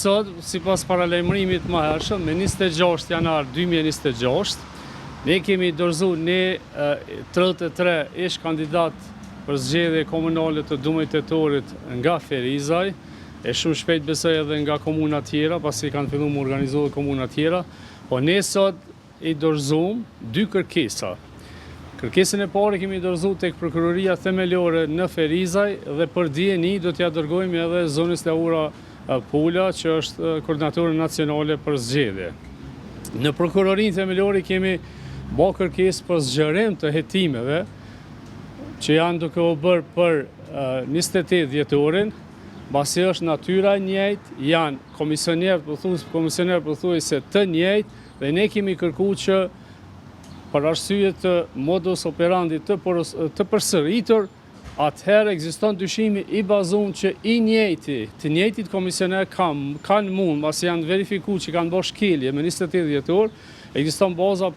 sot, sipas paralajmërimit më hershëm, me 26 janar 2026, ne kemi dorëzuar 33 ish kandidat për zgjedhje komunale të drejtorit nga Ferizaj, e shumë shpejt besoj edhe nga komuna tjera, pasi kanë filluar të organizohen komuna tjera, po ne sot i dorëzuam 2 kërkesa. Kërkesën e parë kemi dorëzuar tek prokuroria themelore në Ferizaj dhe për dijeni do t'ja dërgojmë edhe zonës Laura Pula, që është koordinatore nacionale për zgjedhje. Në prokurorinë themelore kemi bërë kërkesë për zgjerim të hetimeve që janë duke u bërë për 28 dhjetorin, pasi është natyra e njëjtë, janë komisioner pothuajse të njëjtë dhe ne kemi kërkuar që për arsye të modus operandi të përsëritur, atëherë ekziston dyshimi i bazuar që të njëjtit komisioner kanë mund, pasi janë verifikuar që kanë bërë shkelje me 28 dhjetor, ekziston baza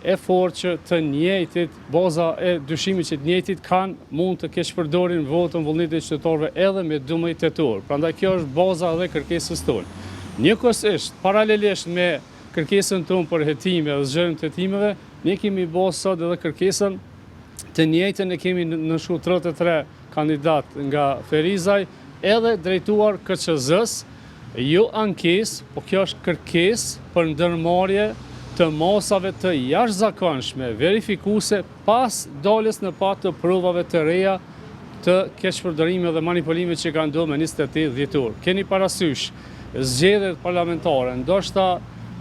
e fortë që të njëjtit, baza e dyshimit që të njëjtit kanë mund të keqpërdorin votën vullnetit e qytetarëve edhe me 12 tetor. Prandaj kjo është baza dhe kërkesës tonë. Njëkohësisht, paralelisht me kërkesën tonë për hetime dhe zgjerim të hetimeve, ne kemi bërë sot edhe kërkesën të njëjtën e kemi nënshkruar 33 kandidat nga Ferizaj, edhe drejtuar KQZ-s, jo ankesë, po kjo është kërkesë për ndërmarrje të masave të jashtëzakonshme verifikuese pas daljes në pat të provave të reja të keqpërdorime dhe manipulime që kanë ndodhur me 28 dhjetor. Keni parasysh zgjedhjet parlamentare, ndoshta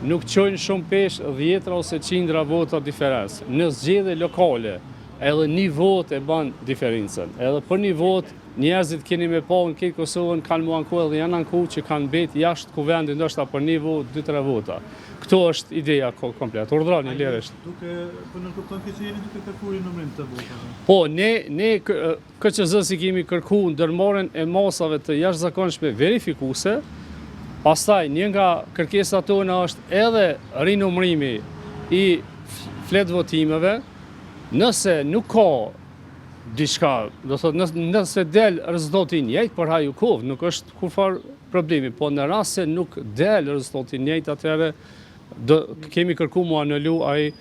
nuk qojnë shumë pesh 10 ose 100 vota diferencë. Në zgjedhje lokale, edhe një vot e ban diferencën. Edhe për një vot, njerëzit keni me pa në këtë Kosovën kanë mu anku edhe janë anku që kanë bet jashtë kuvendi ndoshta për një vot, 2-3 vota. Këto është ideja komplet. Urdhrani leresht. Po në kupton që jeni duke kërkuar numrin të votave. Po, ne KQZ-si kemi kërkuar ndërmarrjen e masave të jashtëzakonshme verifikuese. Pastaj, një nga kërkesat tona është edhe rinumrimi i flet votimeve. Nëse nuk ka diçka, do thotë nëse del rezultati i njëjtë për Hajukov, nuk është kurfar problemi, po në rast se nuk del rezultati i njëjtë, atëherë kemi kërkuar mu anulu ai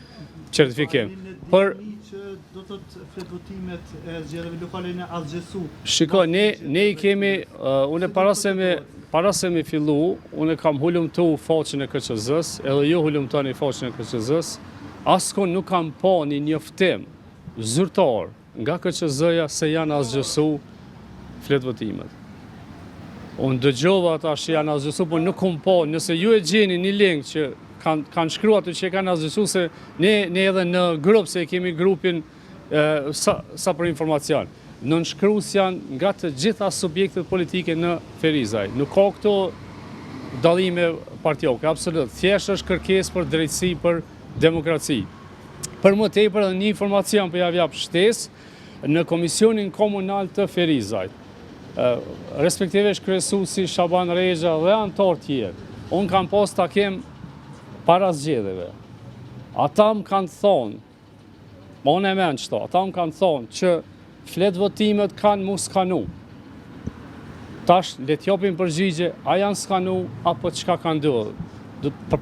certifikim. Për do të flet votimet e zgjedhjeve lokale në Allxhesu. Shiko, ne i kemi, unë para se me fillu, unë kam hulumtu faqen e KQZ-s, edhe ju hulumtoni faqen e KQZ-s, askon nuk kam pa një njoftim zyrtar nga KQZ-ja se janë Allxhesu flet votimet. Unë dëgjova ata që janë Allxhesu, por nuk kam pa, nëse ju e gjeni një link që kanë shkruar aty që kanë Allxhesu, se ne edhe në grup, se kemi grupin sa për informacion, nënshkruas janë nga të gjitha subjektet politike në Ferizaj. Nuk ka këto dallime partioke, absolut. Thjesht është kërkesë për drejtësi, për demokraci. Për më tepër edhe një informacion për jap shtesë, në Komisionin Komunal të Ferizaj, respektivisht kryesuesi Shaban Rexha dhe anëtar tjerë, unë kam pas takim para zgjedhjeve. Ata më kanë thonë, ma unë e men qëto, ata më kanë thonë që flet votimet kanë mu skanu. Tash, le t'japim përgjigje, a janë skanu, apo çka kanë ndodhur.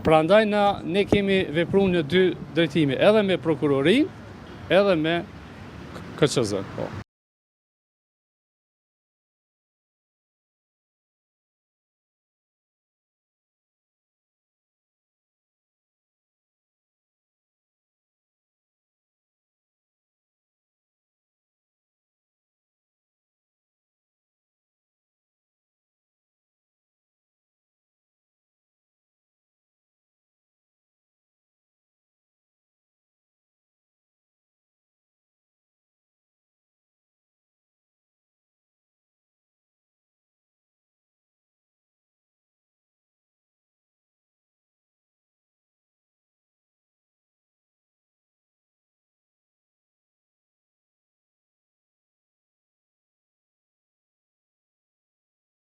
Prandaj ne kemi vepruar në 2 drejtime, edhe me prokurorinë, edhe me KQZ.